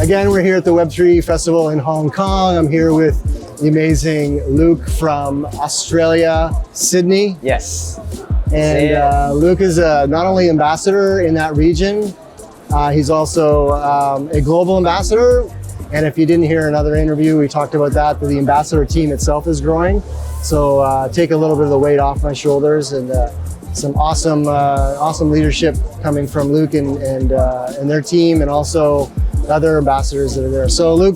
Again, we're here at the Web3 Festival in Hong Kong. I'm here with the amazing Luke from Australia, Sydney. Yes. And Luke is not only ambassador in that region, he's also a global ambassador. And if you didn't hear another interview, we talked about that the ambassador team itself is growing. So take a little bit of the weight off my shoulders, and some awesome leadership coming from Luke and their team, and also other ambassadors that are there. So Luke,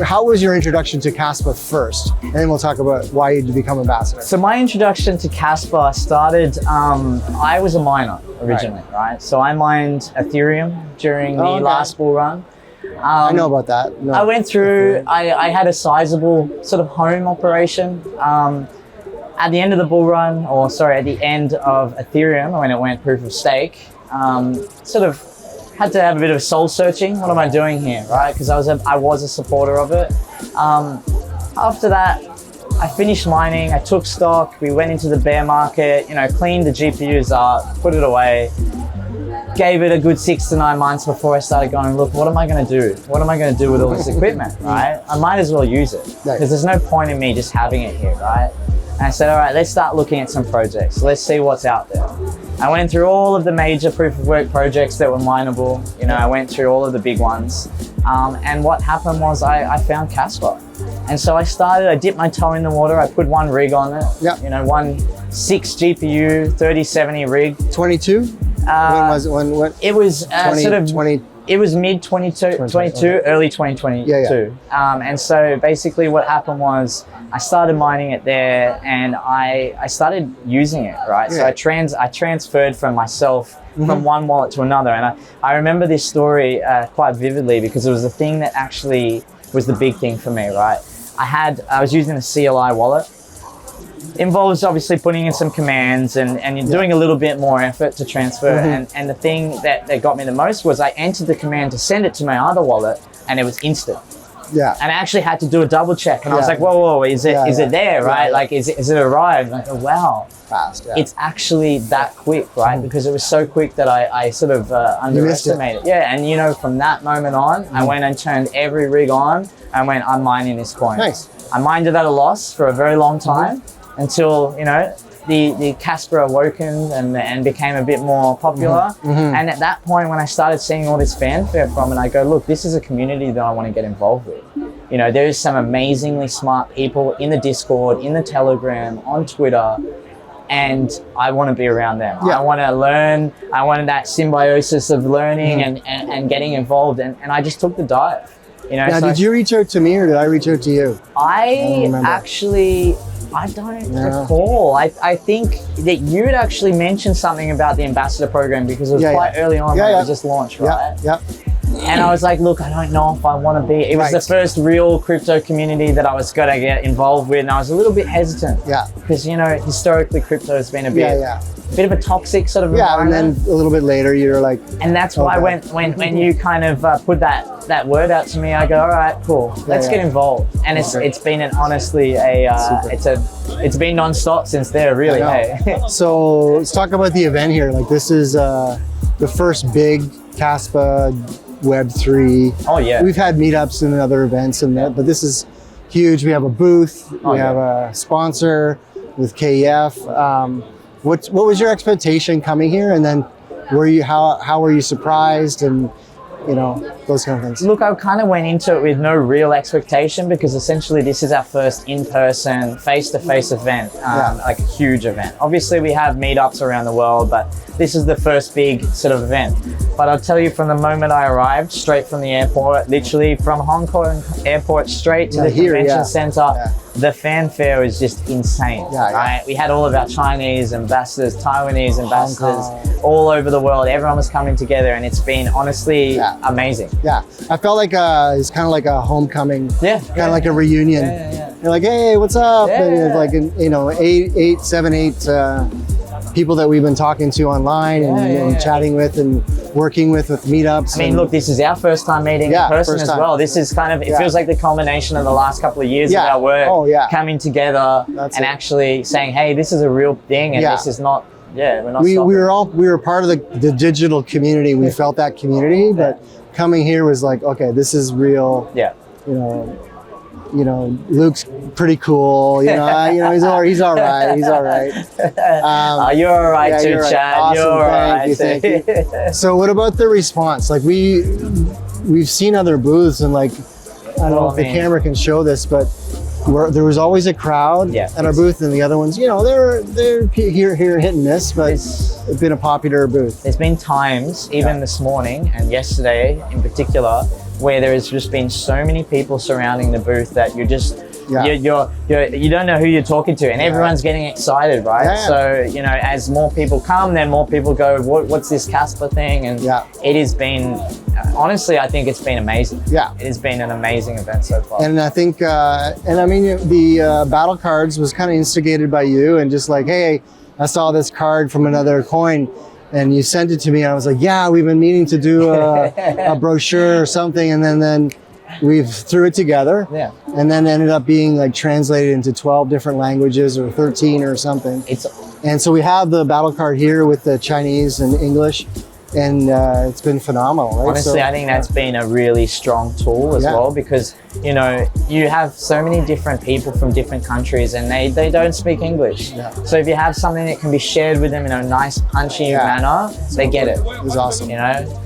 how was your introduction to Kaspa first? And then we'll talk about why you become ambassador. So my introduction to Kaspa started, I was a miner originally, right? So I mined Ethereum during the last bull run. I know about that. No. I went through, I had a sizable sort of home operation. At the end of the bull run, at the end of Ethereum, when it went proof of stake, sort of had to have a bit of soul searching. What am I doing here, right? Because I was a supporter of it. After that, I finished mining, I took stock, we went into the bear market, cleaned the GPUs up, put it away, gave it a good 6 to 9 months before I started going, look, what am I gonna do? What am I gonna do with all this equipment, right? I might as well use it, because there's no point in me just having it here, right? And I said, all right, let's start looking at some projects. Let's see what's out there. I went through all of the major proof of work projects that were mineable. I went through all of the big ones. And what happened was I found Kaspa. And so I dipped my toe in the water. I put one rig on it, one 6 GPU, 3070 rig. 22? When was it? What? It was 20. It was mid 22, early 2022. And so basically what happened was I started mining it there, and I started using it, right? So I transferred from myself from one wallet to another. And I remember this story quite vividly, because it was the thing that actually was the big thing for me, right? I was using a CLI wallet. Involves obviously putting in some commands and you're doing a little bit more effort to transfer. And the thing that got me the most was I entered the command to send it to my other wallet, and it was instant. Yeah. And I actually had to do a double check, and I was like, whoa, is it there, right? Like, is it arrived? Like, oh, wow. Fast, It's actually that quick, right? Because it was so quick that I sort of underestimated it. Yeah, and from that moment on, I went and turned every rig on and went, I'm mining this coin. Nice. I mined it at a loss for a very long time until, the Kaspa awoken and became a bit more popular. And at that point, when I started seeing all this fanfare from it, I go, look, this is a community that I want to get involved with. There is some amazingly smart people in the Discord, in the Telegram, on Twitter, and I want to be around them. I want to learn. I wanted that symbiosis of learning and getting involved, and I just took the dive. Now, did you reach out to me, or did I reach out to you? I don't recall. I think that you had actually mentioned something about the ambassador program, because it was quite early on when it was just launched, right? Yeah. And I was like, look, I don't know if I want to be. It was the first real crypto community that I was going to get involved with, and I was a little bit hesitant. Yeah. Because historically crypto has been a bit of a toxic sort of environment. And then a little bit later, you're like. And that's why when you kind of put that word out to me, I go, all right, cool, let's get involved. And it's been honestly it's been nonstop since there, really. Hey. So let's talk about the event here. Like, this is the first big Kaspa Web3. Oh yeah. We've had meetups and other events, but this is huge. We have a booth. We have a sponsor with KEF. What was your expectation coming here, and then how were you surprised, and those kind of things? Look, I kind of went into it with no real expectation, because essentially this is our first in-person, face-to-face event, like a huge event. Obviously we have meetups around the world, but this is the first big sort of event. But I'll tell you, from the moment I arrived, straight from the airport, literally from Hong Kong airport straight to the convention center, the fanfare is just insane, right? We had all of our Chinese ambassadors, Taiwanese ambassadors, all over the world. Everyone was coming together, and it's been honestly amazing. Yeah, I felt like it's kind of like a homecoming, kind of like a reunion. You're like, hey, what's up? And it's like, 8 people that we've been talking to online and chatting with and working with meetups. I mean, look, this is our first time meeting in person as well. This is kind of, it feels like the culmination of the last couple of years of our work coming together and actually saying, hey, this is a real thing, and this is not we're not we stopping. were part of the digital community. We felt that community, but coming here was like, okay, this is real. Yeah. You know, Luke's pretty cool. You know, he's all right. He's all right. You're all right yeah, too, you're right. Chad. Awesome. You're all right. Thank you. So what about the response? Like we've seen other booths, and like I don't know if the camera can show this, but there was always a crowd at our booth, and the other ones, you know, they're here hit and miss, but it's been a popular booth. There's been times, even this morning and yesterday in particular, where there has just been so many people surrounding the booth that you're just you don't know who you're talking to, and everyone's getting excited, right? Yeah. So you know, as more people come, then more people go, what's this Kaspa thing? And it has been, honestly, I think it's been amazing. Yeah, it has been an amazing event so far. And I think, and I mean, the battle cards was kind of instigated by you, and just like, hey, I saw this card from another coin, and you sent it to me. And I was like, yeah, we've been meaning to do a brochure or something, and then we threw it together. Yeah. And then ended up being like translated into 12 different languages or 13 or something. And so we have the battle card here with the Chinese and English, and it's been phenomenal. Right? Honestly, I think that's been a really strong tool as well, because you know, you have so many different people from different countries, and they don't speak English. So if you have something that can be shared with them in a nice punchy manner, they get it. It was awesome. You know.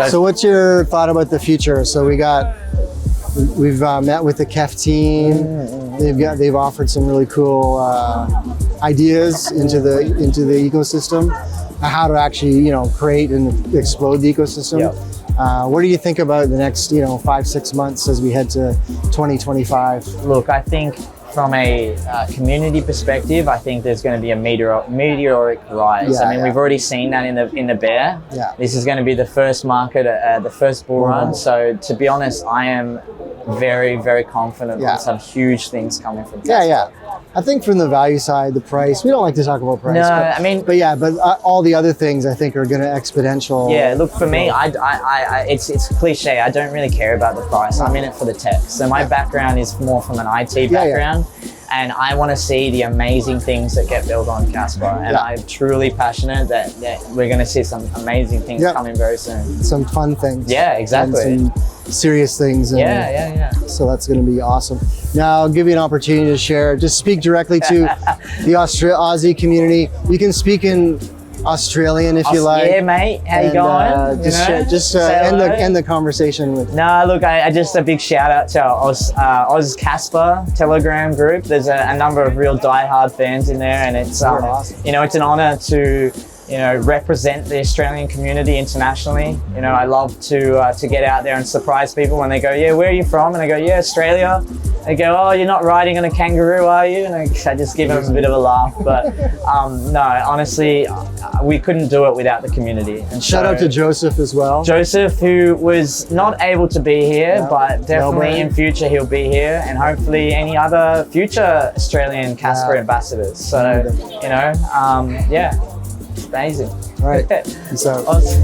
So what's your thought about the future? So we've met with the KEF team. They've offered some really cool ideas into the ecosystem, how to actually create and explode the ecosystem. What do you think about the next 5-6 months as we head to 2025? Look, I think from a community perspective, I think there's going to be a meteoric rise. I mean, we've already seen that in the bear. This is going to be the first market, the first bull run. So to be honest, I am very, very confident on some huge things coming from Kaspa. I think from the value side, the price, we don't like to talk about price. No, but all the other things I think are going to exponential. Yeah, look, for me, it's cliche. I don't really care about the price. I'm in it for the tech. So my background is more from an IT background. And I want to see the amazing things that get built on Kaspa. And I'm truly passionate that we're going to see some amazing things coming very soon. Some fun things. Yeah, exactly. And some serious things. And so that's going to be awesome. Now I'll give you an opportunity to share. Just speak directly to the Aussie community. You can speak in Australian if you like. Yeah, mate. How you going? Just end the conversation with. No, look, I just a big shout out to our Oz Kaspa Telegram group. There's a number of real diehard fans in there, and it's awesome. It's an honor to represent the Australian community internationally. I love to get out there and surprise people when they go, yeah, where are you from? And I go, yeah, Australia. They go, oh, you're not riding on a kangaroo, are you? And I just give them a bit of a laugh. But no, honestly, we couldn't do it without the community. And shout out to Joseph as well. Joseph, who was not able to be here, but definitely in future he'll be here, and hopefully any other future Australian Kaspa ambassadors. So, it's amazing. All right. Peace out. Awesome.